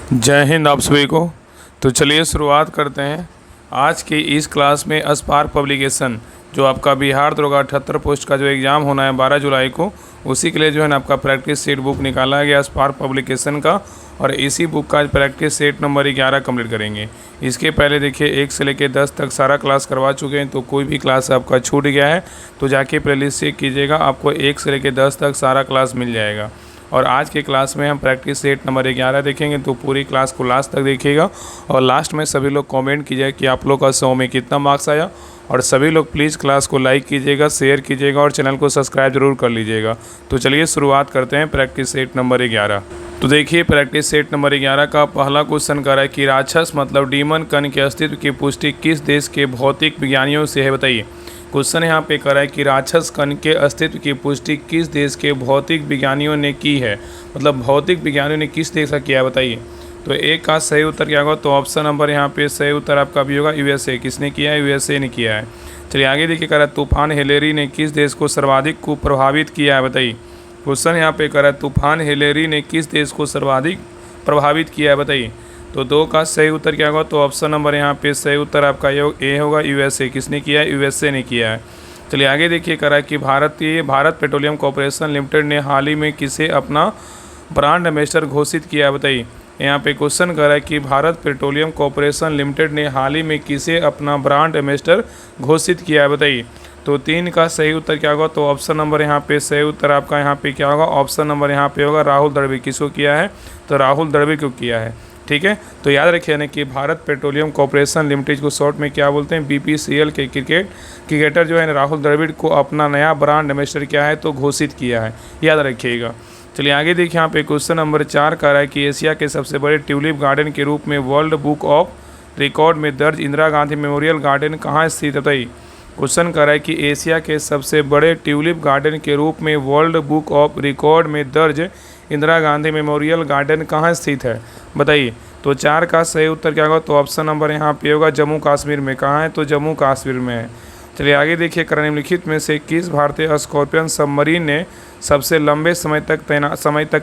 जय हिंद आप सभी को। तो चलिए शुरुआत करते हैं आज की इस क्लास में। स्पार्क पब्लिकेशन जो आपका बिहार दरोगा 78 पोस्ट का जो एग्ज़ाम होना है 12 जुलाई को, उसी के लिए जो है ना आपका प्रैक्टिस सेट बुक निकाला गया स्पार्क पब्लिकेशन का, और इसी बुक का प्रैक्टिस सेट नंबर 11 कंप्लीट करेंगे। इसके पहले देखिए 1 से लेकर 10 तक सारा क्लास करवा चुके हैं, तो कोई भी क्लास आपका छूट गया है तो जाके प्लेलिस्ट चेक कीजिएगा, आपको 1 से लेकर 10 तक सारा क्लास मिल जाएगा। और आज के क्लास में हम प्रैक्टिस सेट नंबर 11 देखेंगे, तो पूरी क्लास को लास्ट तक देखिएगा। और लास्ट में सभी लोग कमेंट कीजिए कि आप लोग का 100 में कितना मार्क्स आया, और सभी लोग प्लीज़ क्लास को लाइक कीजिएगा, शेयर कीजिएगा और चैनल को सब्सक्राइब जरूर कर लीजिएगा। तो चलिए शुरुआत करते हैं प्रैक्टिस सेट नंबर 11। तो देखिए प्रैक्टिस सेट नंबर 11 का पहला क्वेश्चन कर रहा है कि राक्षस मतलब डीमन कण के अस्तित्व की पुष्टि किस देश के भौतिक विज्ञानियों से है, बताइए। क्वेश्चन यहाँ पे कर रहा है कि राक्षस कण के अस्तित्व की पुष्टि किस देश के भौतिक विज्ञानियों ने की है, मतलब भौतिक विज्ञानियों ने किस देश का किया है, बताइए। तो एक का सही उत्तर क्या होगा, तो ऑप्शन नंबर यहाँ पे सही उत्तर आपका भी होगा यूएसए। किसने किया है, यूएसए ने किया है। चलिए आगे देखिए कर रहा है तूफान हिलेरी ने किस देश को सर्वाधिक को प्रभावित किया है, बताइए। क्वेश्चन यहाँ पे कर रहा है तूफान हिलेरी ने किस देश को सर्वाधिक प्रभावित किया है, बताइए। तो 2 का सही उत्तर क्या होगा, तो ऑप्शन नंबर यहाँ पे सही उत्तर आपका ए होगा, यूएसए। किसने किया है, यूएसए ने किया है। चलिए आगे देखिए करा कि भारत पेट्रोलियम कॉरपोरेशन लिमिटेड ने हाल ही में किसे अपना ब्रांड एम्बेसडर घोषित किया है, बताइए। यहाँ पे क्वेश्चन कर रहा है कि भारत पेट्रोलियम कॉरपोरेशन लिमिटेड ने हाल ही में किसे अपना ब्रांड एम्बेसडर घोषित किया है, बताइए। तो 3 का सही उत्तर क्या होगा, तो ऑप्शन नंबर यहाँ पे सही उत्तर आपका यहाँ पे क्या होगा, ऑप्शन नंबर यहाँ पे होगा राहुल द्रविड़। किसको किया है, तो राहुल द्रविड़ को किया है, ठीक है। तो याद रखिए ना कि भारत पेट्रोलियम कॉरपोरेशन लिमिटेड को शॉर्ट में क्या बोलते हैं, बीपीसीएल के क्रिकेटर जो है राहुल द्रविड़ को अपना नया ब्रांड एम्बेसडर क्या है, तो घोषित किया है, याद रखिएगा। चलिए आगे देखिए यहाँ पे क्वेश्चन नंबर 4 का रहा है कि एशिया के सबसे बड़े ट्यूलिप गार्डन के रूप में वर्ल्ड बुक ऑफ रिकॉर्ड में दर्ज इंदिरा गांधी मेमोरियल गार्डन कहाँ स्थित है, बताइए। क्वेश्चन कर रहा है कि एशिया के सबसे बड़े ट्यूलिप गार्डन के रूप में वर्ल्ड बुक ऑफ रिकॉर्ड में दर्ज इंदिरा गांधी मेमोरियल गार्डन कहाँ स्थित है, बताइए। तो 4 का सही उत्तर क्या होगा, तो ऑप्शन नंबर यहाँ पे होगा जम्मू कश्मीर में। कहाँ है, तो जम्मू कश्मीर में है। चलिए आगे देखिए निम्नलिखित में से किस भारतीय स्कॉर्पियन सबमरीन ने सबसे लंबे समय तक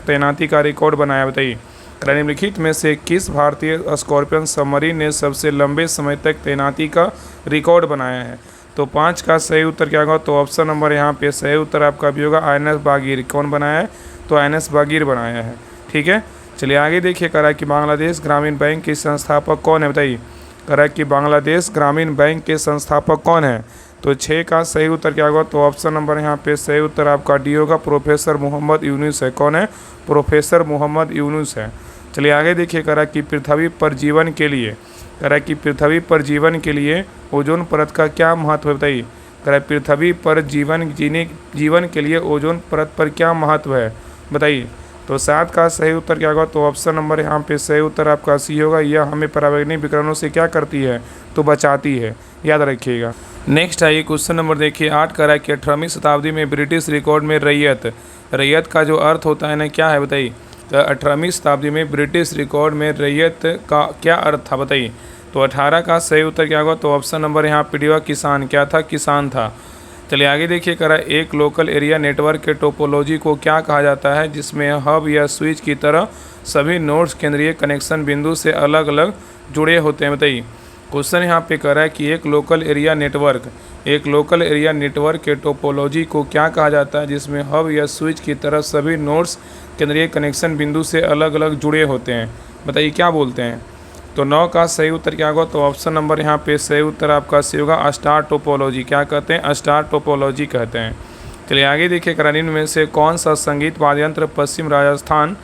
तैनाती का रिकॉर्ड बनाया, बताइए। निम्नलिखित में से किस भारतीय स्कॉर्पियन सबमरीन ने सबसे लंबे समय तक तैनाती का रिकॉर्ड बनाया है। तो 5 का सही उत्तर क्या होगा, तो ऑप्शन नंबर यहाँ पे सही उत्तर आपका भी होगा INS बागीर। कौन बनाया है, तो INS बागीर बनाया है, ठीक है। चलिए आगे देखिए करा कि बांग्लादेश ग्रामीण बैंक के संस्थापक कौन है, बताइए। करा कि बांग्लादेश ग्रामीण बैंक के संस्थापक कौन है। तो 6 का सही उत्तर क्या होगा, तो ऑप्शन नंबर यहाँ पे सही उत्तर आपका डी होगा, प्रोफेसर मोहम्मद यूनुस है। कौन है, प्रोफेसर मोहम्मद यूनुस है। चलिए आगे देखिए करा कि पृथ्वी पर जीवन के लिए ओजोन परत का क्या महत्व है, बताइए। करा पृथ्वी पर जीवन के लिए ओजोन परत पर क्या महत्व है, बताइए। तो 7 का सही उत्तर क्या होगा, तो ऑप्शन नंबर यहाँ पे सही उत्तर आपका सी होगा, यह हमें पराबैंगनी विकिरणों से क्या करती है, तो बचाती है, याद रखिएगा। नेक्स्ट आइए क्वेश्चन नंबर देखिए 8 का रहा है कि 18वीं शताब्दी में ब्रिटिश रिकॉर्ड में रैयत का जो अर्थ होता है ना क्या है, बताइए। तो 18वीं शताब्दी में ब्रिटिश रिकॉर्ड में रैयत का क्या अर्थ था, बताइए। तो 18 का सही उत्तर क्या होगा, तो ऑप्शन नंबर यहाँ पे होगा किसान। क्या था, किसान था। चलिए आगे देखिए करा एक लोकल एरिया नेटवर्क के टोपोलॉजी को क्या कहा जाता है, जिसमें हब या स्विच की तरह सभी नोड्स केंद्रीय कनेक्शन बिंदु से अलग अलग जुड़े होते हैं, बताइए। क्वेश्चन यहाँ पे कह रहा है कि एक लोकल एरिया नेटवर्क के टोपोलॉजी को क्या कहा जाता है, जिसमें हब या स्विच की तरह सभी नोड्स केंद्रीय कनेक्शन बिंदु से अलग अलग जुड़े होते हैं, बताइए क्या बोलते हैं। तो 9 का सही उत्तर क्या होगा, तो ऑप्शन नंबर यहाँ पे सही उत्तर आपका सी होगा, स्टार टोपोलॉजी। क्या कहते हैं, स्टार टोपोलॉजी कहते हैं। चलिए आगे देखिए निम्न में से कौन सा संगीत वाद्य यंत्र पश्चिम राजस्थान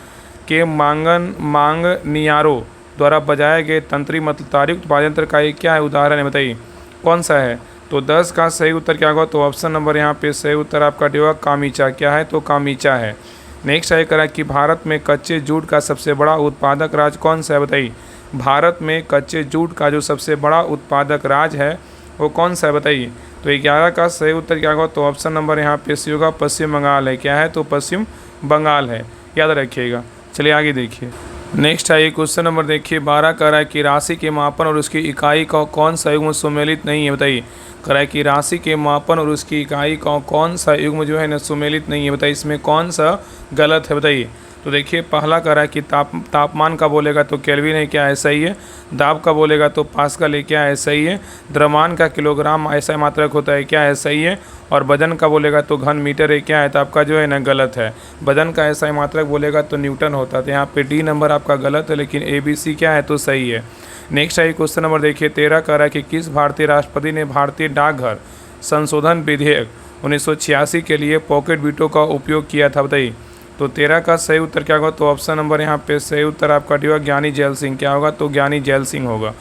के मांगनियारो द्वारा बजाए गए तंत्री मतलब तारयुक्त वाद्य यंत्र का एक क्या है उदाहरण है, बताइए कौन सा है। तो 10 का सही उत्तर क्या होगा, तो ऑप्शन नंबर यहाँ पे सही उत्तर आपका होगा कामीचा। क्या है, तो कामीचा है। नेक्स्ट आगे करा कि भारत में कच्चे जूट का सबसे बड़ा उत्पादक राज्य कौन सा है, बताइए। भारत में कच्चे जूट का जो सबसे बड़ा उत्पादक राज्य है वो कौन सा है, बताइए। तो 11 का सही उत्तर क्या होगा, तो ऑप्शन नंबर यहाँ पे सी होगा पश्चिम बंगाल है। क्या है, तो पश्चिम बंगाल है, याद रखिएगा। चलिए आगे देखिए नेक्स्ट आइए क्वेश्चन नंबर देखिए 12 कह रहा है कि राशि के मापन और उसकी इकाई का कौन सा युग्म सुमेलित नहीं है, बताइए। कह रहा है कि राशि के मापन और उसकी इकाई का कौन सा युग्म जो है ना सुमेलित नहीं है, बताइए इसमें कौन सा गलत है, बताइए। तो देखिए पहला करा कि तापमान का बोलेगा तो केल्विन है, क्या है, सही है। दाब का बोलेगा तो पास्कल है, क्या है, सही है। द्रव्यमान का किलोग्राम ऐसा मात्रक होता है, क्या है, सही है। और वजन का बोलेगा तो घन मीटर है, क्या है, तो आपका जो है ना गलत है। वजन का ऐसा मात्रक बोलेगा तो न्यूटन होता है, तो यहाँ पे डी नंबर आपका गलत है, लेकिन ए बी सी क्या है तो सही है। नेक्स्ट है क्वेश्चन नंबर देखिए 13 कह रहा है कि किस भारतीय राष्ट्रपति ने भारतीय डाकघर संशोधन विधेयक 1986 के लिए पॉकेट वीटो का उपयोग किया था, बताइए। तो 13 का सही उत्तर क्या होगा, तो ऑप्शन नंबर यहाँ पे सही उत्तर आपका डी होगा ज्ञानी जैल सिंह, क्या होगा, तो ज्ञानी जैल सिंह होगा।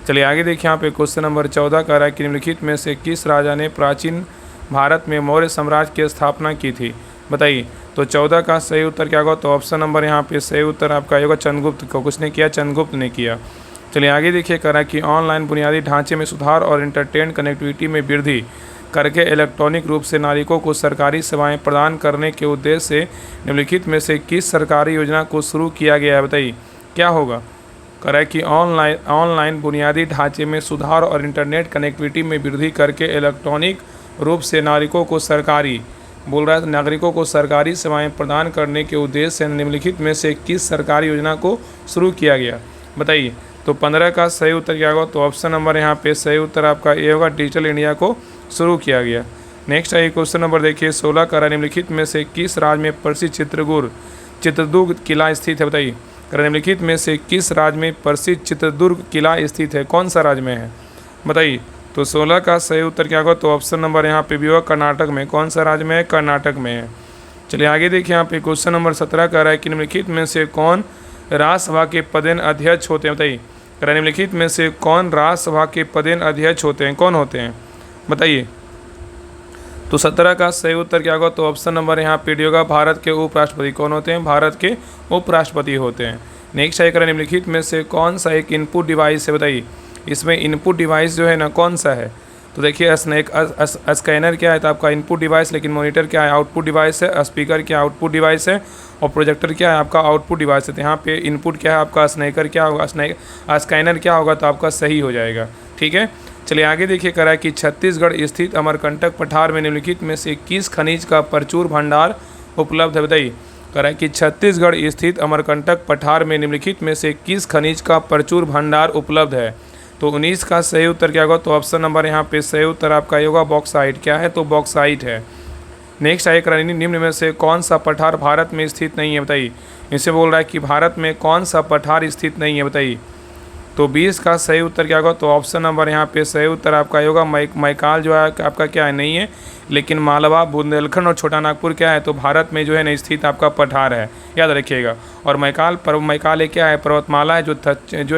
चलिए आगे देखिए यहाँ पे क्वेश्चन नंबर 14 कह रहा है कि निम्नलिखित में से किस राजा ने प्राचीन भारत में मौर्य साम्राज्य की स्थापना की थी, बताइए। तो 14 का सही उत्तर क्या होगा, तो ऑप्शन नंबर यहाँ पे सही उत्तर आपका होगा चंद्रगुप्त को, किसने किया, चंद्रगुप्त ने किया। चलिए आगे देखिए कह रहा है कि ऑनलाइन बुनियादी ढांचे में सुधार और इंटरनेट कनेक्टिविटी में वृद्धि करके इलेक्ट्रॉनिक रूप से नागरिकों को सरकारी सेवाएं प्रदान करने के उद्देश्य से निम्नलिखित में से किस सरकारी योजना को शुरू किया गया है, बताइए। क्या होगा, कह रहा है कि ऑनलाइन बुनियादी ढांचे में सुधार और इंटरनेट कनेक्टिविटी में वृद्धि करके इलेक्ट्रॉनिक रूप से नागरिकों को सरकारी सेवाएं प्रदान करने के उद्देश्य से निम्नलिखित में से किस सरकारी योजना को शुरू किया गया, बताइए। तो 15 का सही उत्तर क्या होगा, तो ऑप्शन नंबर यहाँ पे सही उत्तर आपका ए होगा, डिजिटल इंडिया को शुरू किया गया। नेक्स्ट है क्वेश्चन नंबर देखिए 16 का निम्नलिखित में से किस राज्य में प्रसिद्ध चित्रदुर्ग किला स्थित है, बताइए। निम्नलिखित में से किस राज्य में प्रसिद्ध चित्रदुर्ग किला स्थित है, कौन सा राज्य में है, बताइए। तो 16 का सही उत्तर क्या होगा, तो ऑप्शन नंबर यहाँ पे भी होगा कर्नाटक में, कौन सा राज्य में है, कर्नाटक में है। चलिए आगे देखिए यहाँ पे क्वेश्चन नंबर 17 कह रहा है कि निम्नलिखित में से कौन राज्यसभा के पदेन अध्यक्ष होते हैं, बताइए। निम्नलिखित में से कौन राज्यसभा के पदेन अध्यक्ष होते हैं, कौन होते हैं, बताइए। तो 17 का सही उत्तर क्या होगा, तो ऑप्शन नंबर यहाँ पे डी होगा भारत के उपराष्ट्रपति, कौन होते हैं, भारत के उपराष्ट्रपति होते हैं। नेक्स्ट है निम्नलिखित में से कौन सा एक इनपुट डिवाइस है, बताइए। इसमें इनपुट डिवाइस जो है ना कौन सा है, तो देखिए स्कैनर क्या है, तो आपका इनपुट डिवाइस, लेकिन मॉनिटर क्या है, आउटपुट डिवाइस है। स्पीकर क्या आउटपुट डिवाइस है, और प्रोजेक्टर क्या है आपका आउटपुट डिवाइस है। तो यहाँ पे इनपुट क्या है आपका, स्नैकर क्या होगा, स्कैनर क्या होगा, तो आपका सही हो जाएगा, ठीक है। चलिए आगे देखिए कह रहा है कि छत्तीसगढ़ स्थित अमरकंटक पठार में निम्नलिखित में से किस खनिज का प्रचुर भंडार उपलब्ध है, बताइए। कह रहा है कि छत्तीसगढ़ स्थित अमरकंटक पठार में निम्नलिखित में से किस खनिज का प्रचुर भंडार उपलब्ध है। तो 19 का सही उत्तर क्या होगा, तो ऑप्शन नंबर यहाँ पे सही उत्तर आपका ये होगा बॉक्साइट, क्या है, तो बॉक्साइट है। नेक्स्ट है निम्न में से कौन सा पठार भारत में स्थित नहीं है, बताइए। इसे बोल रहा है कि भारत में कौन सा पठार स्थित नहीं है, बताइए। तो 20 का सही उत्तर क्या होगा, तो ऑप्शन नंबर यहाँ पे सही उत्तर आपका होगा मैकाल जो है आपका क्या है, नहीं है। लेकिन मालवा, बुंदेलखंड और छोटा नागपुर क्या है, तो भारत में जो है ना स्थित आपका पठार है, याद रखिएगा। और मैकाल क्या है, पर्वतमाला है जो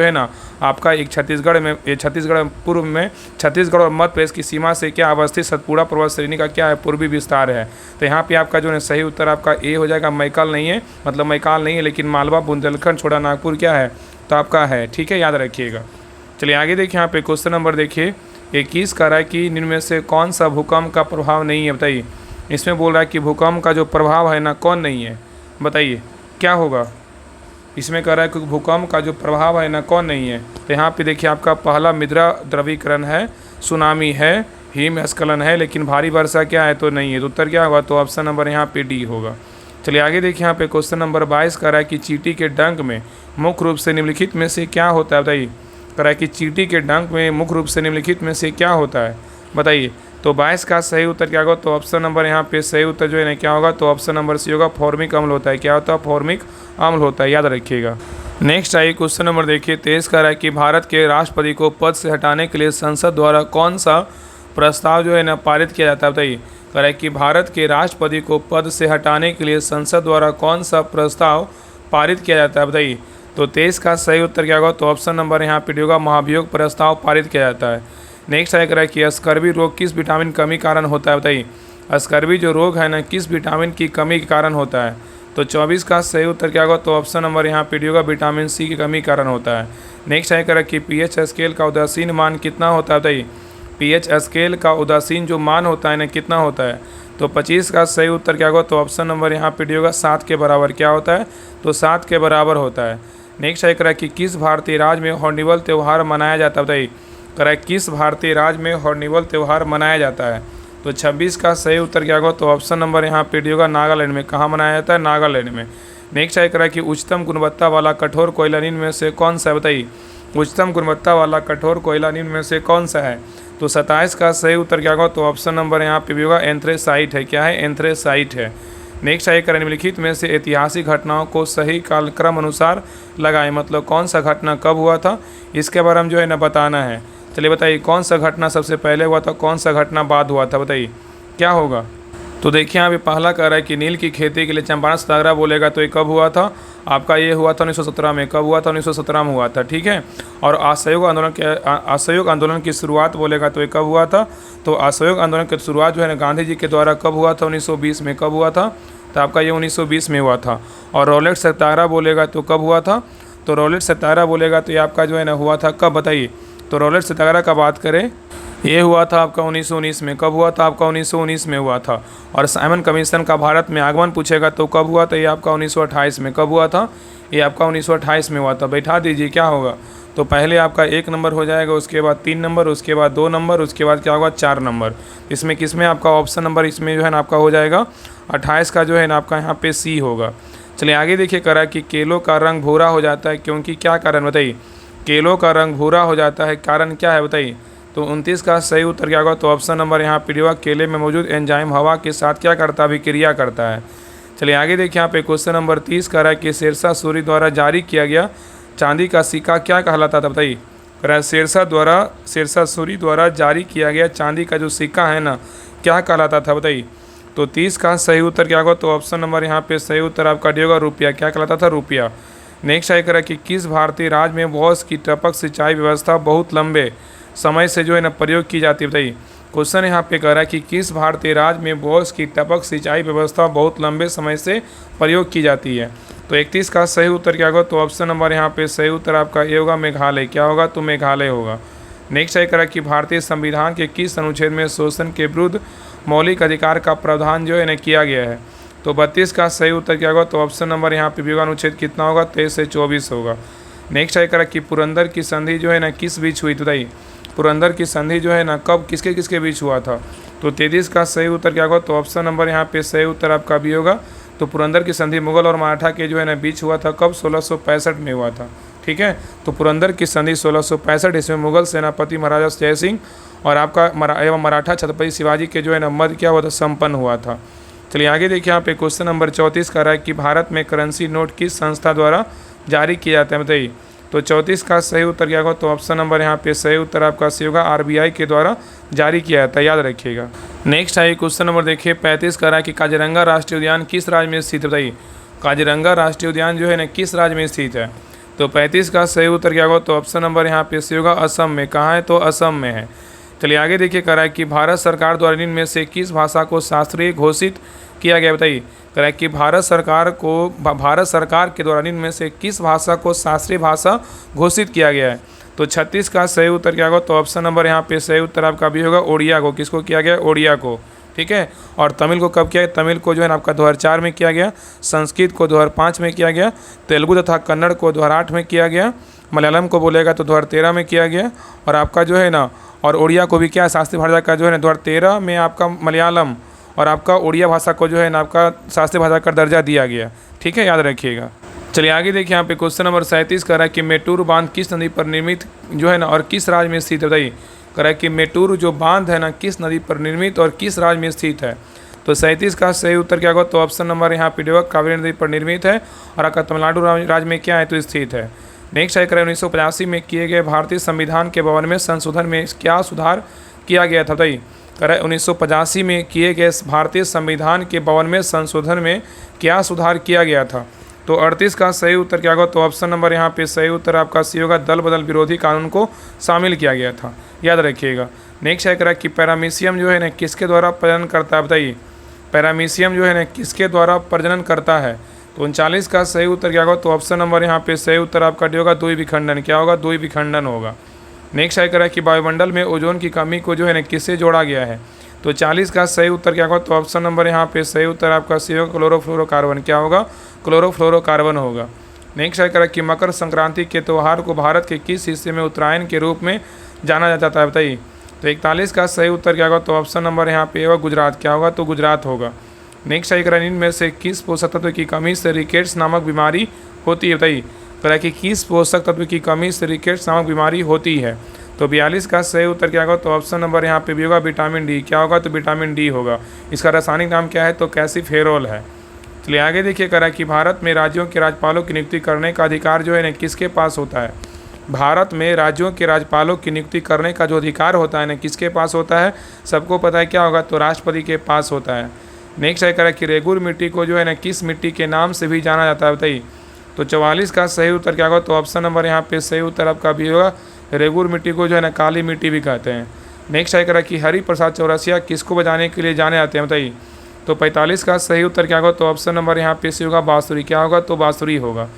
है ना आपका एक छत्तीसगढ़ पूर्व में छत्तीसगढ़ और मध्य प्रदेश की सीमा से क्या अवस्थित सतपुड़ा पर्वत श्रेणी का क्या है, पूर्वी विस्तार है। तो यहाँ पे आपका जो है सही उत्तर आपका ए हो जाएगा, मैकाल नहीं है, मतलब मैकाल नहीं है, लेकिन मालवा, बुंदेलखंड, छोटा नागपुर क्या है, तो आपका है, ठीक है, याद रखिएगा। चलिए आगे देखिए यहाँ पे क्वेश्चन नंबर देखिए 21 कह रहा है कि निम्न में से कौन सा भूकंप का प्रभाव नहीं है, बताइए। इसमें बोल रहा है कि भूकंप का जो प्रभाव है ना कौन नहीं है, बताइए क्या होगा। इसमें कह रहा है कि भूकंप का जो प्रभाव है ना कौन नहीं है। तो यहाँ पे देखिए आपका पहला मृदा द्रवीकरण है, सुनामी है, हिमस्खलन है, लेकिन भारी वर्षा क्या है, तो नहीं है। तो उत्तर क्या होगा, तो ऑप्शन नंबर यहाँ पे डी होगा। चलिए आगे देखिए यहाँ पे क्वेश्चन नंबर 22 कह रहा है कि चींटी के डंक में मुख्य रूप से निम्नलिखित में से क्या होता है, बताइए। कह रहा है कि चींटी के डंक में मुख्य रूप से निम्नलिखित में से क्या होता है, बताइए। तो 22 का सही उत्तर क्या होगा, तो ऑप्शन नंबर यहाँ पे सही उत्तर जो है ना क्या होगा, तो ऑप्शन नंबर सी होगा फॉर्मिक अम्ल होता है, क्या होता है, फॉर्मिक अम्ल होता है, याद रखिएगा। नेक्स्ट आइए क्वेश्चन नंबर देखिए 23 कह रहा है कि भारत के राष्ट्रपति को पद से हटाने के लिए संसद द्वारा कौन सा प्रस्ताव जो है ना पारित किया जाता है, बताइए। कह रहा है कि भारत के राष्ट्रपति को पद से हटाने के लिए संसद द्वारा कौन सा प्रस्ताव पारित किया जाता है, बताइए। तो 23 का सही उत्तर क्या होगा, तो ऑप्शन नंबर यहाँ पे होगा महाभियोग प्रस्ताव पारित किया जाता है। नेक्स्ट है कह रहा है कि स्कर्वी रोग किस विटामिन कमी कारण होता है, बताइए। स्कर्वी जो रोग है ना किस विटामिन की कमी के कारण होता है। तो 24 का सही उत्तर क्या होगा, तो ऑप्शन नंबर यहाँ पे होगा विटामिन सी की कमी कारण होता है। नेक्स्ट है कह रहा है कि पीएच स्केल का उदासीन मान कितना होता है, बताइए। पीएच स्केल का उदासीन जो मान होता है ना कितना होता है। तो 25 का सही उत्तर क्या होगा, तो ऑप्शन नंबर यहाँ पे होगा 7 के बराबर, क्या होता है, तो 7 के बराबर होता है। नेक्स्ट है कह रहा है कि किस भारतीय राज्य में हॉर्नबिल त्यौहार मनाया जाता है, बताइए। कह रहा है किस भारतीय राज्य में हॉर्नबिल त्यौहार मनाया जाता है। तो 26 का सही उत्तर क्या होगा, तो ऑप्शन नंबर यहाँ पे होगा नागालैंड में, कहाँ मनाया जाता है, नागालैंड में। नेक्स्ट है करा कि उच्चतम गुणवत्ता वाला कठोर कोयला निम्न में से कौन सा है, बताइए। उच्चतम गुणवत्ता वाला कठोर कोयला निम्न में से कौन सा है। तो 27 का सही उत्तर क्या होगा, तो ऑप्शन नंबर यहाँ पे भी होगा एंथ्रेसाइट है। क्या है, एंथ्रेसाइट है। नेक्स्ट है करें निम्नलिखित में से ऐतिहासिक घटनाओं को सही कालक्रम अनुसार लगाएं, मतलब कौन सा घटना कब हुआ था इसके बारे में जो है ना बताना है। चलिए बताइए कौन सा घटना सबसे पहले हुआ था, कौन सा घटना बाद हुआ था, बताइए क्या होगा। तो देखिए यहाँ पे पहला कह रहा है कि नील की खेती के लिए चंपारण सत्याग्रह बोलेगा तो ये कब हुआ था, आपका ये हुआ था 1917 में। कब हुआ था, 1917 में हुआ था, ठीक है। और असहयोग आंदोलन की शुरुआत बोलेगा तो ये कब हुआ था, तो असहयोग आंदोलन की शुरुआत जो है ना गांधी जी के द्वारा कब हुआ था, 1920 में। कब हुआ था, तो आपका ये 1920 में हुआ था। और रॉलेट सत्याग्रह बोलेगा तो कब हुआ था, तो रॉलेट सत्याग्रह बोलेगा तो ये आपका जो है ना हुआ था कब, बताइए। तो रॉलेट सत्याग्रह का बात करें, ये हुआ था आपका 1919 में। कब हुआ था, आपका 1919 में हुआ था। और साइमन कमीशन का भारत में आगमन पूछेगा तो कब हुआ था, ये आपका 1928 में। कब हुआ था, ये आपका 1928 में हुआ था। बैठा दीजिए क्या होगा, तो पहले आपका 1 नंबर हो जाएगा, उसके बाद 3 नंबर, उसके बाद 2 नंबर, उसके बाद क्या होगा 4 नंबर। इसमें किसमें आपका ऑप्शन नंबर इसमें जो है ना आपका हो जाएगा 28 का जो है ना आपका यहाँ पे सी होगा। चलिए आगे देखिए करा कि केलों का रंग भूरा हो जाता है क्योंकि क्या कारण, बताइए। केलों का रंग भूरा हो जाता है, कारण क्या है, बताइए। तो 29 का सही उत्तर क्या होगा, तो ऑप्शन नंबर यहाँ पे होगा केले में मौजूद एंजाइम हवा के साथ क्या करता है, अभिक्रिया करता है। चलिए आगे देखिए यहाँ पे क्वेश्चन नंबर 30 कह रहा है कि शेरशाह सूरी द्वारा जारी किया गया चांदी का सिक्का क्या कहलाता था, बताइए। कह रहा है शेरशाह सूरी द्वारा जारी किया गया चांदी का जो सिक्का है ना क्या कहलाता था, बताइए। तो 30 का सही उत्तर क्या होगा, तो ऑप्शन नंबर यहाँ पे सही उत्तर आपका होगा रुपया। क्या कहलाता था, रुपया। नेक्स्ट है कह रहा है कि किस भारतीय राज्य में बॉस की टपक सिंचाई व्यवस्था बहुत लंबे समय से जो है ना प्रयोग की जाती है, बताइए। क्वेश्चन यहाँ पे कह रहा है कि किस भारतीय राज्य में बॉस की टपक सिंचाई व्यवस्था बहुत लंबे समय से प्रयोग की जाती है। तो 31 का सही उत्तर क्या होगा, तो ऑप्शन नंबर यहाँ पे सही उत्तर आपका ये होगा मेघालय। क्या होगा, तो मेघालय होगा। नेक्स्ट है कह रहा है कि भारतीय संविधान के किस अनुच्छेद में शोषण के विरुद्ध मौलिक अधिकार का प्रावधान जो है ना किया गया है। तो 32 का सही उत्तर क्या होगा, तो ऑप्शन नंबर यहाँ पे भी होगा अनुच्छेद कितना होगा, 23 से 24 होगा। नेक्स्ट है कह रहा है कि पुरंदर की संधि जो है ना किस बीच हुई, तो बताइए। पुरंदर की संधि जो है ना कब किसके किसके बीच हुआ था। तो 33 का सही उत्तर क्या होगा, तो ऑप्शन नंबर यहाँ पे सही उत्तर आपका भी होगा। तो पुरंदर की संधि मुगल और मराठा के जो है ना बीच हुआ था, कब 1665 में हुआ था, ठीक है। तो पुरंदर की संधि 1665 इसमें मुगल सेनापति महाराजा जय सिंह और आपका एवं मराठा छत्रपति शिवाजी के जो है ना मध्य क्या हुआ था, संपन्न हुआ था। चलिए आगे देखिए यहाँ पे क्वेश्चन नंबर 34 का रहा है कि भारत में करेंसी नोट किस संस्था द्वारा जारी किया जाता है, बताइए। तो 34 का सही उत्तर क्या होगा, तो ऑप्शन नंबर यहाँ पे सही उत्तर आपका सी होगा RBI के द्वारा जारी किया जाता है, याद रखिएगा। नेक्स्ट है क्वेश्चन नंबर देखिए 35 का रहा है कि काजीरंगा राष्ट्रीय उद्यान किस राज्य में स्थित है, बताइए। काजीरंगा राष्ट्रीय उद्यान जो है ना किस राज्य में स्थित है। तो 35 का सही उत्तर क्या होगा, तो ऑप्शन नंबर यहाँ पे सी होगा असम में। कहाँ है, तो असम में है। चलिए आगे देखिए कह रहा है कि भारत सरकार द्वारा निम्न में से किस भाषा को शास्त्रीय घोषित किया गया, बताइए। कह रहा है कि भारत सरकार के द्वारा निम्न में से किस भाषा को शास्त्रीय भाषा घोषित किया गया है। तो 36 का सही उत्तर क्या होगा, तो ऑप्शन नंबर यहाँ पे सही उत्तर आपका भी होगा ओडिया को। किसको किया गया, ओडिया को, ठीक है। और तमिल को कब किया गया, तमिल को जो है ना आपका 2004 में किया गया, संस्कृत को 2005 में किया गया, तेलुगु तथा कन्नड़ को 2008 में किया गया, मलयालम को बोलेगा तो 2013 में किया गया, और आपका जो है ना और उड़िया को भी क्या शास्त्रीय भाषा का जो है ना 2013 में आपका मलयालम और आपका उड़िया भाषा को जो है ना आपका शास्त्रीय भाषा का दर्जा दिया गया, ठीक है, याद रखिएगा। चलिए आगे देखिए यहाँ पे क्वेश्चन नंबर 37 कर रहा है कि मेटूर बांध किस नदी पर निर्मित जो है ना और किस राज्य में स्थित है, बताइए। कह रहा है कि मेटूर जो बांध है ना किस नदी पर निर्मित और किस राज्य में स्थित है। तो 37 का सही उत्तर क्या होगा, तो ऑप्शन नंबर यहाँ पे होगा कावेरी नदी पर निर्मित है और आपका तमिलनाडु राज्य में क्या है, तो स्थित है। नेक्स्ट है 1985 में किए गए भारतीय संविधान के 52वें संशोधन में क्या सुधार किया गया था, बताइए। कह रहा है 1985 में किए गए भारतीय संविधान के 52वें संशोधन में क्या सुधार किया गया था। तो 38 का सही उत्तर क्या होगा, तो ऑप्शन नंबर यहाँ पे सही उत्तर आपका सी होगा दल बदल विरोधी कानून को शामिल किया गया था, याद रखिएगा। नेक्स्ट है कह रहा है कि पैरामीशियम जो है ना किसके द्वारा प्रजनन करता है, बताइए। पैरामीशियम जो है ना किसके द्वारा प्रजनन करता है। तो 39 का सही उत्तर क्या होगा, तो ऑप्शन नंबर यहाँ पे सही उत्तर आपका डी होगा द्विविखंडन। क्या होगा, द्विविखंडन होगा। नेक्स्ट है कह रहा है कि वायुमंडल में ओजोन की कमी को जो है ना किससे जोड़ा गया है। तो 40 का सही उत्तर क्या होगा, तो ऑप्शन नंबर यहाँ पे सही उत्तर आपका सी होगा क्लोरोफ्लोरोकार्बन। क्या होगा, क्लोरोफ्लोरोकार्बन होगा। नेक्स्ट है कह रहा है कि मकर संक्रांति के त्यौहार को भारत के किस हिस्से में उत्तरायण के रूप में जाना जाता है, बताइए। तो 41 का सही उत्तर क्या होगा, तो ऑप्शन नंबर यहाँ पे होगा गुजरात। क्या होगा, तो गुजरात होगा। नेक्स्ट है करा इनमें से किस पोषक तत्व की कमी से रिकेट्स नामक बीमारी होती है, बताइए। करा कि किस पोषक तत्व की कमी से रिकेट्स नामक बीमारी होती है। तो 42 का सही उत्तर क्या होगा, तो ऑप्शन नंबर यहाँ पे भी होगा विटामिन डी। क्या होगा, तो विटामिन डी होगा। इसका रासायनिक नाम क्या है, तो कैल्सीफेरोल है। चलिए आगे देखिए करा कि भारत में राज्यों के राज्यपालों की नियुक्ति करने का अधिकार जो है ना किसके पास होता है। भारत में राज्यों के राज्यपालों की नियुक्ति करने का जो अधिकार होता है ना किसके पास होता है, सबको पता है क्या होगा, तो राष्ट्रपति के पास होता है। नेक्स्ट है करा कि रेगुर मिट्टी को जो है ना किस मिट्टी के नाम से भी जाना जाता है, बताइए। तो 44 का सही उत्तर क्या होगा, तो ऑप्शन नंबर यहाँ पे सही उत्तर आपका भी होगा, रेगुर मिट्टी को जो है ना काली मिट्टी भी कहते हैं। नेक्स्ट है करा कि हरि प्रसाद चौरसिया किसको बजाने के लिए जाने जाते हैं, बताइए। तो 45 का सही उत्तर क्या होगा, तो ऑप्शन नंबर यहाँ पे से होगा बांसुरी। क्या होगा, तो बांसुरी होगा।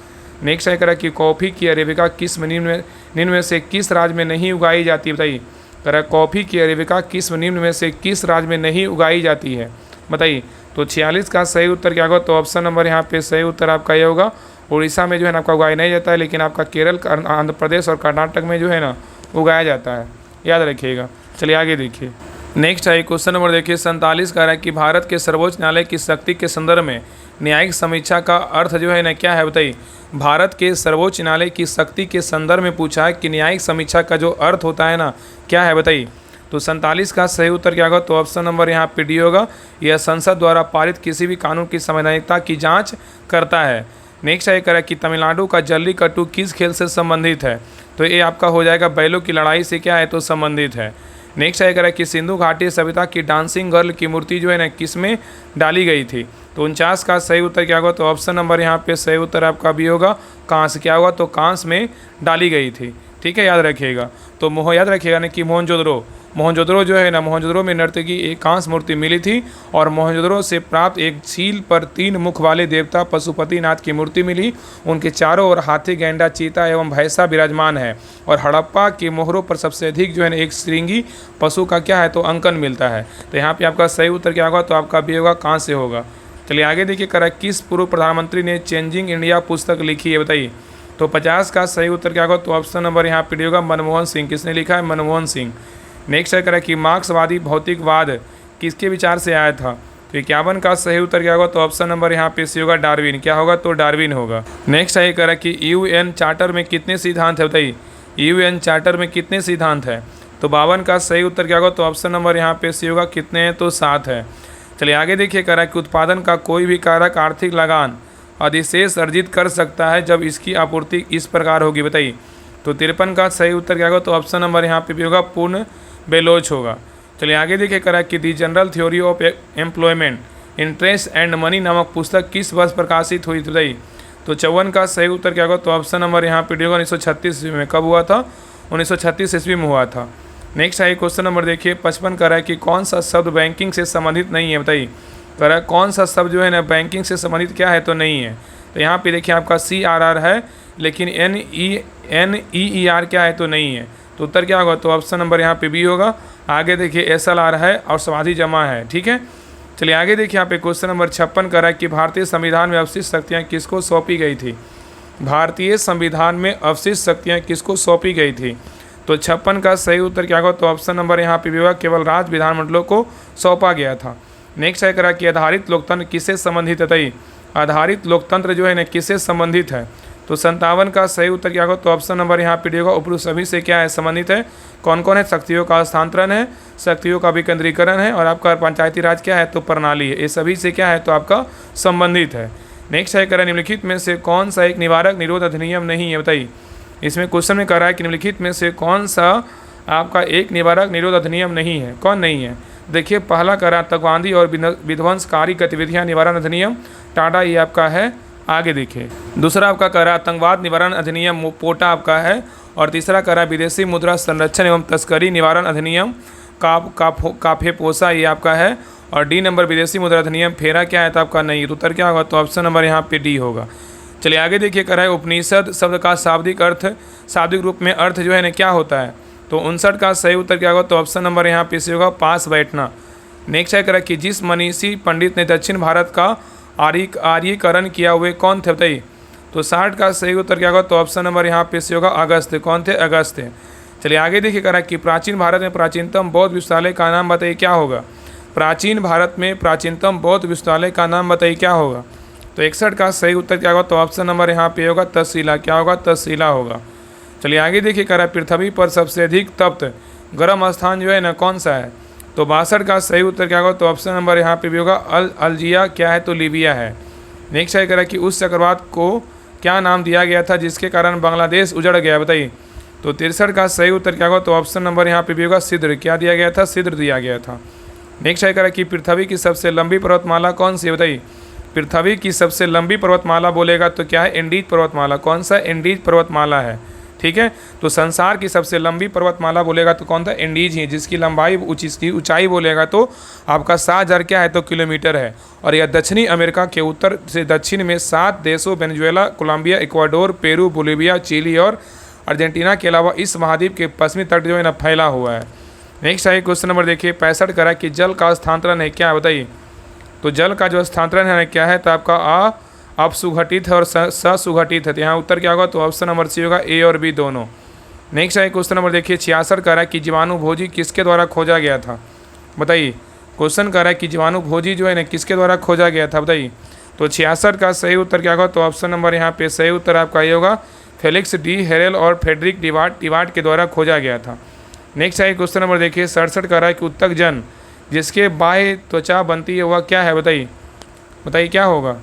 नेक्स्ट है करा कि कॉफ़ी की अरेबिका किस निम्न में से किस राज्य में नहीं उगाई जाती है, बताइए। करा कॉफ़ी की अरेबिका किस निम्न में से किस राज्य में नहीं उगाई जाती है, बताइए। तो 46 का सही उत्तर क्या होगा, तो ऑप्शन नंबर यहाँ पे सही उत्तर आपका ये होगा, उड़ीसा में जो है ना आपका उगाया नहीं जाता है, लेकिन आपका केरल, आंध्र प्रदेश और कर्नाटक में जो है ना उगाया जाता है, याद रखिएगा। चलिए आगे देखिए। नेक्स्ट है क्वेश्चन नंबर देखिए 47 का है कि भारत के सर्वोच्च न्यायालय की शक्ति के संदर्भ में न्यायिक समीक्षा का अर्थ जो है ना क्या है, बताइए। भारत के सर्वोच्च न्यायालय की शक्ति के संदर्भ में पूछा है कि न्यायिक समीक्षा का जो अर्थ होता है ना क्या है, बताइए। तो 47 का सही उत्तर क्या होगा, तो ऑप्शन नंबर यहाँ पे डी होगा, यह संसद द्वारा पारित किसी भी कानून की संवैधानिकता की जाँच करता है। नेक्स्ट है करा कि तमिलनाडु का जल्लीकट्टू किस खेल से संबंधित है, तो ये आपका हो जाएगा बैलों की लड़ाई से क्या है, तो संबंधित है। नेक्स्ट है करा कि सिंधु घाटी सभ्यता की डांसिंग गर्ल की मूर्ति जो है ना किस में डाली गई थी। तो 49 का सही उत्तर क्या होगा, तो ऑप्शन नंबर यहाँ पे सही उत्तर आपका भी होगा कांस। क्या होगा, तो कांस में डाली गई थी, ठीक है, याद रखिएगा। तो याद रखिएगा ना कि मोहनजोदड़ो जो है ना, मोहनजोदड़ो में नृत्य की एक कांस्य मूर्ति मिली थी और मोहनजोदड़ो से प्राप्त एक झील पर 3 मुख वाले देवता पशुपतिनाथ की मूर्ति मिली। उनके चारों ओर हाथी, गैंडा, चीता एवं भैंसा विराजमान है। और हड़प्पा के मोहरों पर सबसे अधिक जो है ना एक श्रृंगी पशु का क्या है, तो अंकन मिलता है। तो यहाँ पे आपका सही उत्तर क्या होगा, तो आपका भी होगा कांस्य होगा। चलिए आगे देखिए करा किस पूर्व प्रधानमंत्री ने चेंजिंग इंडिया पुस्तक लिखी है, बताइए। तो 50 का सही उत्तर क्या होगा, तो ऑप्शन नंबर यहाँ पे होगा मनमोहन सिंह। किसने लिखा है, मनमोहन सिंह। नेक्स्ट है करा कि मार्क्सवादी भौतिकवाद किसके विचार से आया था। तो 51 का सही उत्तर क्या होगा, तो ऑप्शन नंबर यहाँ पे से होगा डार्विन। क्या होगा, तो डार्विन होगा। नेक्स्ट है करा कि यूएन चार्टर में कितने सिद्धांत है, बताइए। यूएन चार्टर में कितने सिद्धांत है। तो 52 का सही उत्तर क्या होगा, तो ऑप्शन नंबर यहाँ पे से होगा कितने हैं, तो 7 है। चलिए आगे देखिए करा कि उत्पादन का कोई भी कारक आर्थिक लगान अधिशेष अर्जित कर सकता है जब इसकी आपूर्ति इस प्रकार होगी, बताइए। तो 53 का सही उत्तर क्या होगा, तो ऑप्शन नंबर यहाँ पे भी होगा पूर्ण बेलोच होगा। चलिए आगे देखिए करा कि the general theory of employment, interest and money नामक पुस्तक किस वर्ष प्रकाशित हुई थी, बताइए। तो 54 का सही उत्तर क्या होगा, तो ऑप्शन नंबर यहाँ पे होगा 1936 ईस्वी में। कब हुआ था, 1936 ईस्वी में हुआ था। नेक्स्ट है क्वेश्चन नंबर देखिए 55 का है कि कौन सा शब्द बैंकिंग से संबंधित नहीं है, बताइए। करा कौन सा शब्द जो है ना बैंकिंग से संबंधित क्या है, तो नहीं है। तो यहाँ पे देखिए आपका CRR है, लेकिन NEER क्या है, तो नहीं है। तो उत्तर क्या होगा, तो ऑप्शन नंबर यहाँ पे बी होगा। आगे देखिए SLR है और समाधि जमा है, ठीक है। चलिए आगे देखिए यहाँ पे क्वेश्चन नंबर 56 का है कि भारतीय संविधान में अवशिष्ट शक्तियाँ किसको सौंपी गई थी। भारतीय संविधान में अवशिष्ट शक्तियाँ किसको सौंपी गई थी। तो 56 का सही उत्तर क्या होगा, तो ऑप्शन नंबर यहाँ पे भी होगा केवल राज्य विधानमंडलों को सौंपा गया था। नेक्स्ट है करा कि आधारित लोकतंत्र किससे संबंधित है, बताइए। आधारित लोकतंत्र जो है ना किससे संबंधित है। तो 57 का सही उत्तर क्या होगा, तो ऑप्शन नंबर यहाँ पे होगा उपरोक्त सभी से क्या है, संबंधित है। कौन कौन है, शक्तियों का हस्तांतरण है, शक्तियों का विकेंद्रीकरण है और आपका पंचायती राज क्या है, तो प्रणाली है। ये सभी से क्या है, तो आपका संबंधित है। नेक्स्ट है करा निम्नलिखित में से कौन सा एक निवारक निरोध अधिनियम नहीं है, बताइए। इसमें क्वेश्चन में कह रहा है कि निम्नलिखित में से कौन सा आपका एक निवारक निरोध अधिनियम नहीं है, कौन नहीं है। देखिए पहला करा आतंकवादी और विध्वंसकारी गतिविधियां निवारण अधिनियम टाडा, ये आपका है। आगे देखिए दूसरा आपका करा आतंकवाद निवारण अधिनियम पोटा आपका है। और तीसरा करा विदेशी मुद्रा संरक्षण एवं तस्करी निवारण अधिनियम काफेपोसा, ये आपका है। और डी नंबर विदेशी मुद्रा अधिनियम फेरा क्या है, तो आपका नहीं। तो उत्तर क्या होगा, तो ऑप्शन नंबर यहाँ पे डी होगा। चलिए आगे देखिए करा है उपनिषद शब्द का शाब्दिक रूप में अर्थ जो है ना क्या होता है। तो 59 का सही उत्तर क्या होगा, तो ऑप्शन नंबर यहाँ पे से होगा पास बैठना। नेक्स्ट है करा कि जिस मनीषी पंडित ने दक्षिण भारत का आर्यीकरण किया हुए कौन थे, बताइए। तो 60 का सही उत्तर क्या होगा, तो ऑप्शन नंबर यहाँ पे से होगा अगस्त्य। कौन थे, अगस्त्य। चलिए आगे देखिए करा कि प्राचीन भारत में प्राचीनतम बौद्ध विश्वविद्यालय का नाम बताइए क्या होगा। प्राचीन भारत में प्राचीनतम बौद्ध विश्वविद्यालय का नाम बताइए, क्या होगा। तो 61 का सही उत्तर क्या होगा, तो ऑप्शन नंबर यहाँ पे होगा तक्षशिला, क्या होगा, तक्षशिला होगा। चलिए आगे देखिए, कह रहा है पृथ्वी पर सबसे अधिक तप्त गर्म स्थान जो है ना कौन सा है। तो 62 का सही उत्तर क्या होगा, तो ऑप्शन नंबर यहाँ पे भी होगा अल्जीरिया, क्या है, तो लीबिया है। नेक्स्ट है कह रहा है कि उस चक्रवात को क्या नाम दिया गया था जिसके कारण बांग्लादेश उजड़ गया, बताइए। तो 63 का सही उत्तर क्या होगा, तो ऑप्शन नंबर यहाँ पे भी होगा सिद्र, क्या दिया गया था, सिद्र दिया गया था। नेक्स्ट है कह रहा है कि पृथ्वी की सबसे लंबी पर्वतमाला कौन सी है, बताइए। पृथ्वी की सबसे लंबी पर्वतमाला बोलेगा तो क्या है, इंडीज पर्वतमाला, कौन सा, इंडीज पर्वतमाला है, ठीक है। तो संसार की सबसे लंबी पर्वतमाला बोलेगा तो कौन था, इंडीज ही, जिसकी लंबाई जिसकी ऊंचाई बोलेगा तो आपका 7000 क्या है, तो किलोमीटर है। और यह दक्षिणी अमेरिका के उत्तर से दक्षिण में 7 देशों Venezuela, Colombia, Ecuador, Peru, Bolivia, Chile और अर्जेंटीना के अलावा इस महाद्वीप के पश्चिमी तट जो है ना फैला हुआ है। नेक्स्ट है क्वेश्चन नंबर देखिए 65 करा कि जल का स्थानांतरण है, क्या है, बताइए। तो जल का जो स्थानांतरण है क्या है, तो आपका अपसुघटित है और ससुघटित है। तो यहाँ उत्तर क्या होगा, तो ऑप्शन नंबर सी होगा, ए और बी दोनों। नेक्स्ट है क्वेश्चन नंबर देखिए 66 कह रहा है कि जीवाणु भोजी किसके द्वारा खोजा गया था, बताइए। क्वेश्चन कह रहा है कि जीवाणु भोजी जो है ना किसके द्वारा खोजा गया था, बताइए। तो 66 का सही उत्तर क्या होगा, तो ऑप्शन नंबर यहाँ पे सही उत्तर आपका ये होगा, फेलिक्स डी हेरेल और फ्रेडरिक डिवाट के द्वारा खोजा गया था। नेक्स्ट है क्वेश्चन नंबर देखिए 67 कह रहा है कि उत्तक जन जिसके बाह्य त्वचा बनती है वह क्या है, बताइए। बताइए क्या होगा।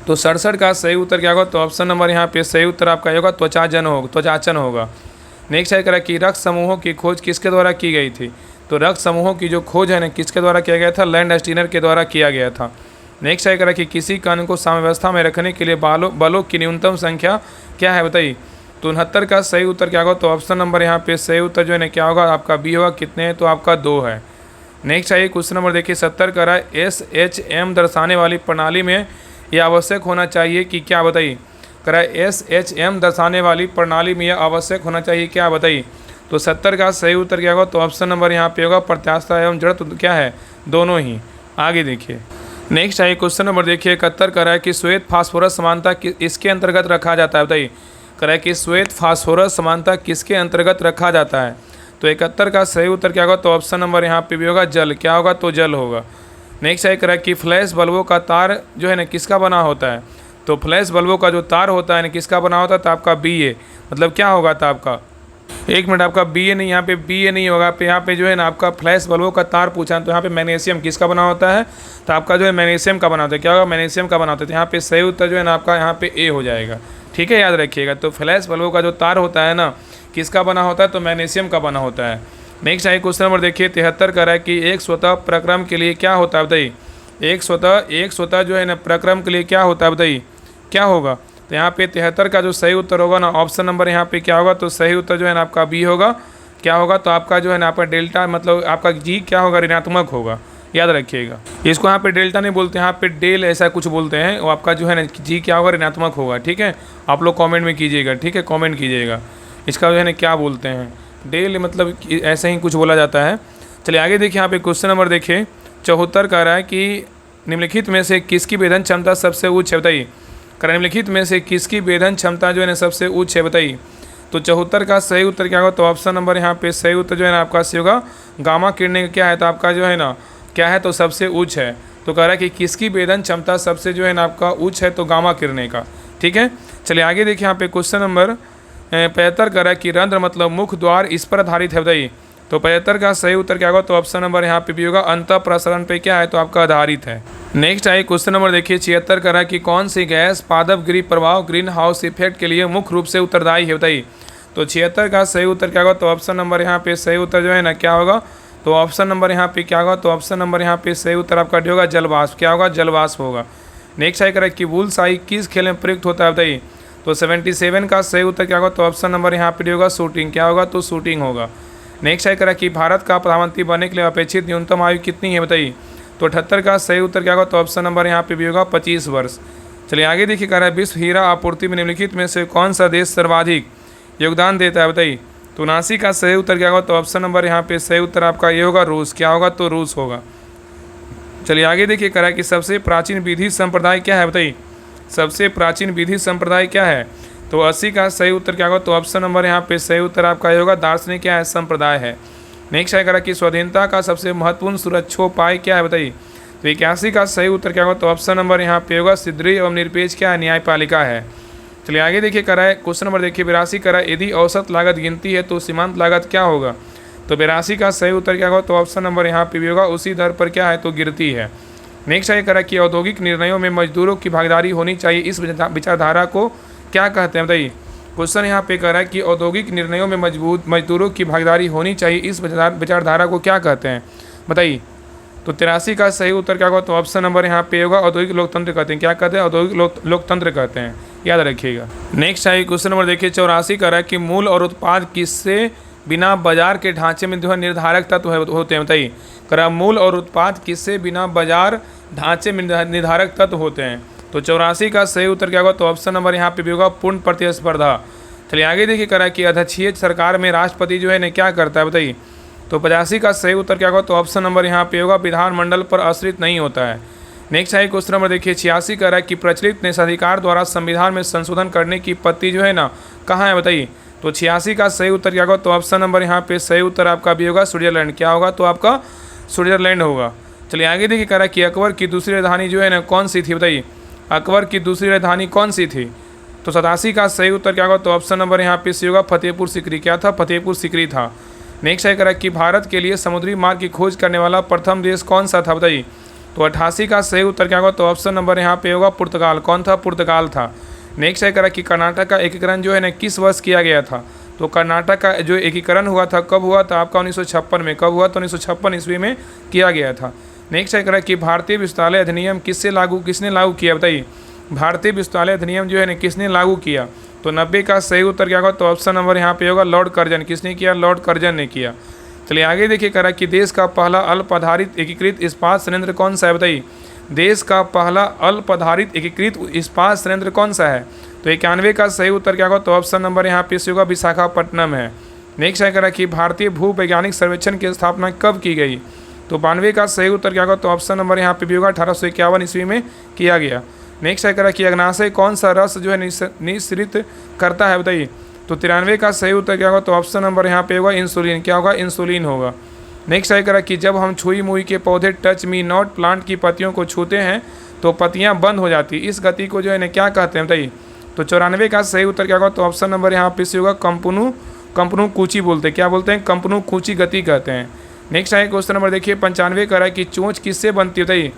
तो 67 का सही उत्तर क्या होगा, तो ऑप्शन नंबर यहाँ पे सही उत्तर आपका होगा त्वचाचन होगा। नेक्स्ट है कह रहा है कि रक्त समूहों की खोज किसके द्वारा की गई थी। तो रक्त समूहों की जो खोज है ना किसके द्वारा किया गया था, लैंडस्टीनर के द्वारा किया गया था। नेक्स्ट है कह रहा है कि किसी कण को साम्यावस्था में रखने के लिए बलों की न्यूनतम संख्या क्या है, बताइए। तो 69 का सही उत्तर क्या होगा, तो ऑप्शन नंबर यहाँ पे सही उत्तर जो है ना क्या होगा, आपका बी होगा, कितने हैं, तो आपका 2 है। नेक्स्ट है क्वेश्चन नंबर देखिए 70 कह रहा है SHM दर्शाने वाली प्रणाली में यह आवश्यक होना चाहिए कि क्या, बताइए। कह रहा है SHM दर्शाने वाली प्रणाली में यह आवश्यक होना चाहिए, क्या, बताइए। तो 70 का सही उत्तर क्या होगा, तो ऑप्शन नंबर यहाँ पे होगा प्रत्यास्थता एवं जड़त्व, क्या है, दोनों ही। आगे देखिए नेक्स्ट है क्वेश्चन नंबर देखिए 71 कह रहा है कि श्वेत फास्फोरस समानता इसके अंतर्गत रखा जाता है, बताइए। कह रहा है कि श्वेत फास्फोरस समानता किसके अंतर्गत रखा जाता है। तो 71 का सही उत्तर क्या होगा, तो ऑप्शन नंबर यहाँ पे भी होगा जल, क्या होगा, तो जल होगा। नेक्स्ट है कह रहा है कि फ्लैश बल्बों का तार जो है ना किसका बना होता है। तो फ्लैश बल्बों का जो तार होता है ना किसका बना होता है, तो आपका BA, मतलब क्या होगा, तो आपका एक मिनट, आपका BA नहीं, यहाँ पे BA नहीं होगा, यहाँ पे जो है ना आपका फ्लैश बल्बों का तार पूछा तो यहाँ पे मैग्नीशियम किसका बना होता है, तो आपका जो है मैग्नीशियम का बना होता है, क्या होगा, मैग्नीशियम का बना होता है। तो यहाँ पे सही उत्तर जो है ना आपका यहाँ पे A हो जाएगा, ठीक है, याद रखिएगा। तो फ्लैश बल्बों का जो तार होता है ना किसका बना होता है, तो मैग्नीशियम का बना होता है। नेक्स्ट है क्वेश्चन नंबर देखिए 73 कह रहा है कि एक स्वतः प्रक्रम के लिए क्या होता है, बताइए। एक स्वतः जो है ना प्रक्रम के लिए क्या होता है, बताइए, क्या होगा। तो यहाँ पे 73 का जो सही उत्तर होगा ना ऑप्शन नंबर यहाँ पे क्या होगा, तो सही उत्तर जो है ना आपका B होगा, क्या होगा, तो आपका जो है ना आपका डेल्टा, मतलब आपका G क्या होगा, ऋणात्मक होगा, याद रखिएगा। इसको यहाँ पे डेल्टा नहीं बोलते, यहाँ पे डेल ऐसा कुछ बोलते हैं, वो आपका जो है ना G क्या होगा, ऋणात्मक होगा, ठीक है। आप लोग कॉमेंट में कीजिएगा, ठीक है, कॉमेंट कीजिएगा इसका जो है ना क्या बोलते हैं, डेल मतलब ऐसे ही कुछ बोला जाता है। चलिए आगे देखिए, यहाँ पे क्वेश्चन नंबर देखिए 74 कह रहा है कि निम्नलिखित में से किसकी वेधन क्षमता सबसे उच्च है, बताइए। निम्नलिखित में से किसकी वेधन क्षमता जो है ना सबसे उच्च है, बताइए। तो 74 का सही उत्तर क्या होगा, तो ऑप्शन नंबर यहाँ पे सही उत्तर जो है ना आपका सी होगा, गामा किरणें क्या है, तो आपका जो है ना क्या है, तो सबसे उच्च है। तो कह रहा है कि किसकी वेधन क्षमता सबसे जो है ना आपका उच्च है, तो गामा किरणें का, ठीक है। चलिए आगे देखिए, यहाँ पे क्वेश्चन नंबर 75 कह रहा है कि रंध्र मतलब मुख द्वार इस पर आधारित है, बताइए। तो 75 का सही उत्तर क्या होगा, तो ऑप्शन नंबर यहाँ पे भी होगा अंतः प्रसरण पे क्या है, तो आपका आधारित है। नेक्स्ट है क्वेश्चन नंबर देखिए 76 कह रहा है कि कौन सी गैस पादप गृह प्रभाव ग्रीन हाउस इफेक्ट के लिए मुख्य रूप से उत्तरदायी है, बताइए। तो 76 का सही उत्तर क्या होगा, तो ऑप्शन नंबर यहाँ पे सही उत्तर जो है ना क्या होगा, तो ऑप्शन नंबर यहाँ पे क्या होगा, तो ऑप्शन नंबर यहाँ पे सही उत्तर आपका जो होगा जलवाष्प, क्या होगा, जलवाष्प होगा। नेक्स्ट है कह रहा है कि बुलसाई किस खेल में प्रयुक्त होता है, बताइए। तो 77 का सही उत्तर क्या होगा, तो ऑप्शन नंबर यहाँ पे होगा शूटिंग, क्या होगा, तो शूटिंग होगा। नेक्स्ट है कह रहा है कि भारत का प्रधानमंत्री बनने के लिए अपेक्षित न्यूनतम आयु कितनी है, बताइए। तो 78 का सही उत्तर क्या होगा, तो ऑप्शन नंबर यहाँ पे भी होगा 25 वर्ष। चलिए आगे देखिए, कह रहा है विश्व हीरा आपूर्ति में निम्नलिखित में से कौन सा देश सर्वाधिक योगदान देता है, बताइए। तो 79 का सही उत्तर क्या होगा, तो ऑप्शन नंबर यहाँ पे सही उत्तर आपका ये होगा रूस, क्या होगा, तो रूस होगा। चलिए आगे देखिए, कह रहा है कि सबसे प्राचीन विधि संप्रदाय क्या है, बताइए। सबसे प्राचीन विधि संप्रदाय क्या है। तो 80 का सही उत्तर क्या होगा, तो ऑप्शन नंबर यहाँ पे सही उत्तर आपका ये होगा दार्शनिक क्या है, संप्रदाय है। नेक्स्ट है करा कि स्वाधीनता का सबसे महत्वपूर्ण सुरक्षोपाय क्या है, बताइए। तो 81 का सही उत्तर क्या होगा, तो ऑप्शन नंबर यहाँ पे होगा सुदृढ़ एवं निरपेक्ष क्या है, न्यायपालिका है। चलिए आगे देखिए करा है क्वेश्चन नंबर देखिए 82 करा, यदि औसत लागत गिनती है तो सीमांत लागत क्या होगा। तो 82 का सही उत्तर क्या होगा, तो ऑप्शन नंबर यहाँ पे भी होगा उसी दर पर क्या है, तो गिरती है। नेक्स्ट है करा कि औद्योगिक निर्णयों में मजदूरों की भागीदारी होनी चाहिए, इस विचारधारा को क्या कहते हैं, बताइए। क्वेश्चन यहाँ पे कह रहा है कि औद्योगिक निर्णयों में मजदूरों की भागीदारी होनी चाहिए, इस विचारधारा को क्या कहते हैं, बताइए। तो 83 का सही उत्तर क्या होगा, तो ऑप्शन नंबर यहाँ पे होगा औद्योगिक लोकतंत्र कहते हैं। क्या कहते हैं, औद्योगिक लोकतंत्र कहते हैं, याद रखिएगा। नेक्स्ट है क्वेश्चन नंबर देखिए 84 का रहा है कि मूल और उत्पाद किससे बिना बाजार के ढांचे में जो है निर्धारक तत्व होते हैं, बताइए। करा मूल और उत्पाद किससे बिना बाजार ढांचे में निर्धारक तत्व होते हैं। तो 84 का सही उत्तर क्या होगा, तो ऑप्शन नंबर यहाँ पे भी होगा पूर्ण प्रतिस्पर्धा। चलिए आगे देखिए करा कि अध्यक्षीय सरकार में राष्ट्रपति जो है ना क्या करता है, बताइए। तो 85 का सही उत्तर क्या होगा, तो ऑप्शन नंबर यहाँ पे होगा विधानमंडल पर आश्रित नहीं होता है। नेक्स्ट है क्वेश्चन नंबर देखिए 86 का रहा है कि प्रचलित निषेधाधिकार द्वारा संविधान में संशोधन करने की पत्ती जो है ना कहाँ है, बताइए। तो 86 का सही उत्तर क्या होगा, तो ऑप्शन नंबर यहाँ पे सही उत्तर आपका भी होगा स्विट्जरलैंड। क्या होगा, तो आपका स्विट्जरलैंड होगा। चलिए आगे देखिए कह रहा है कि अकबर की दूसरी राजधानी जो है ना कौन सी थी, बताइए। अकबर की दूसरी राजधानी कौन सी थी। तो 87 का सही उत्तर क्या होगा, तो ऑप्शन नंबर यहाँ पे सी होगा फतेहपुर सीकरी। क्या था, फतेहपुर सीकरी था। नेक्स्ट है कह रहा है कि भारत के लिए समुद्री मार्ग की खोज करने वाला प्रथम देश कौन सा था, बताइए। तो 88 का सही उत्तर क्या होगा, तो ऑप्शन नंबर यहाँ पे होगा पुर्तगाल। कौन था, पुर्तगाल था। नेक्स्ट है कह रहा है कि कर्नाटक का एकीकरण जो है ना किस वर्ष किया गया था। तो कर्नाटक का जो एकीकरण हुआ था कब हुआ था, आपका 1956 में। कब हुआ, तो 1956 ईस्वी में किया गया था। नेक्स्ट है कह रहा है कि भारतीय विश्वविद्यालय अधिनियम किसने लागू किया, बताइए। भारतीय विश्वविद्यालय अधिनियम जो है ना किसने लागू किया। तो 90 का सही उत्तर क्या होगा, तो ऑप्शन नंबर यहाँ पे होगा लॉर्ड कर्जन। किसने किया, लॉर्ड कर्जन ने किया। चलिए आगे देखिए कह रहा है कि देश का पहला अल्प आधारित एकीकृत इस्पात संयंत्र कौन सा है, बताइए। देश का पहला अल्प आधारित एकीकृत इस्पात संयंत्र कौन सा है। तो 91 का सही उत्तर क्या होगा, तो ऑप्शन नंबर यहाँ पे होगा विशाखापट्टनम है। नेक्स्ट है कह रहा है कि भारतीय भूवैज्ञानिक सर्वेक्षण की स्थापना कब की गई। तो 92 का सही उत्तर क्या होगा, तो ऑप्शन नंबर यहाँ पे भी होगा 1851 ईस्वी में किया गया। नेक्स्ट है कह रहा है कि अग्नाशय कौन सा रस जो है निःसृत करता है, बताइए। तो 93 का सही उत्तर क्या होगा, तो ऑप्शन नंबर यहाँ पे होगा इंसुलिन। क्या होगा, इंसुलिन होगा। नेक्स्ट है कह रहा है कि जब हम छुई मुई के पौधे टच मी नॉट प्लांट की पत्तियों को छूते हैं तो पत्तियाँ बंद हो जाती, इस गति को जो है क्या कहते हैं, बताइए। तो 94 का सही उत्तर क्या होगा, तो ऑप्शन नंबर यहाँ पे होगा कंपनू कूची बोलते हैं। क्या बोलते हैं, कंपनू कूची गति कहते हैं। नेक्स्ट है क्वेश्चन नंबर देखिए 95 का रहा है कि चोंच किससे बनती है, बताइए।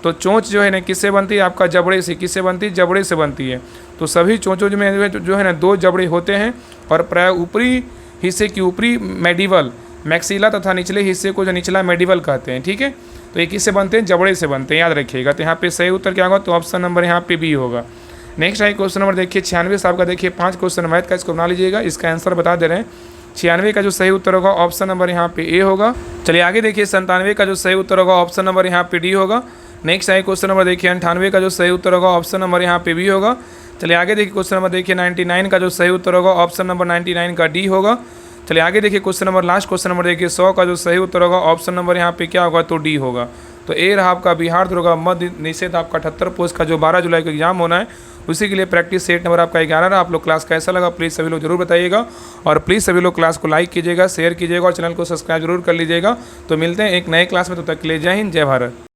तो चोंच जो है ना किससे बनती है, आपका जबड़े से। किससे बनती है, जबड़े से बनती है। तो सभी चोंचों में जो है ना 2 जबड़े होते हैं और प्राय ऊपरी हिस्से की ऊपरी मेडिवल मैक्सिला तथा निचले हिस्से को जो निचला मेडिवल कहते हैं, ठीक है। तो ये किससे बनते हैं, जबड़े से बनते हैं, याद रखिएगा। तो यहाँ पे सही उत्तर क्या होगा, तो ऑप्शन नंबर यहाँ पे बी होगा। नेक्स्ट है क्वेश्चन नंबर देखिए 96 साहब का देखिए 5 क्वेश्चन मैथ का, इसको बना लीजिएगा। इसका आंसर बता दे रहे हैं। 96 का जो सही उत्तर होगा ऑप्शन नंबर यहाँ पे ए होगा। चलिए आगे देखिए 97 का जो सही उत्तर होगा ऑप्शन नंबर यहाँ पे डी होगा। नेक्स्ट है क्वेश्चन नंबर देखिए 98 का जो सही उत्तर होगा ऑप्शन नंबर यहाँ पे बी होगा। चलिए आगे देखिए क्वेश्चन नंबर देखिए 99 का जो सही उत्तर होगा ऑप्शन नंबर 99 का डी होगा। चलिए आगे देखिए question number last question number देखिए 100 का जो सही उत्तर होगा ऑप्शन नंबर यहाँ पे क्या होगा, तो डी होगा। तो ए रहा आपका बिहार दरोगा मध्य निषेध आपका 78 पोस्ट का जो 12 जुलाई को एग्जाम होना है, उसी के लिए प्रैक्टिस सेट नंबर आपका 11 रहा। आप लोग क्लास कैसा लगा प्लीज़ सभी लोग जरूर बताइएगा और प्लीज़ सभी लोग क्लास को लाइक कीजिएगा, शेयर कीजिएगा और चैनल को सब्सक्राइब जरूर कर लीजिएगा। तो मिलते हैं एक नए क्लास में, तब तक के लिए जय हिंद, जय भारत।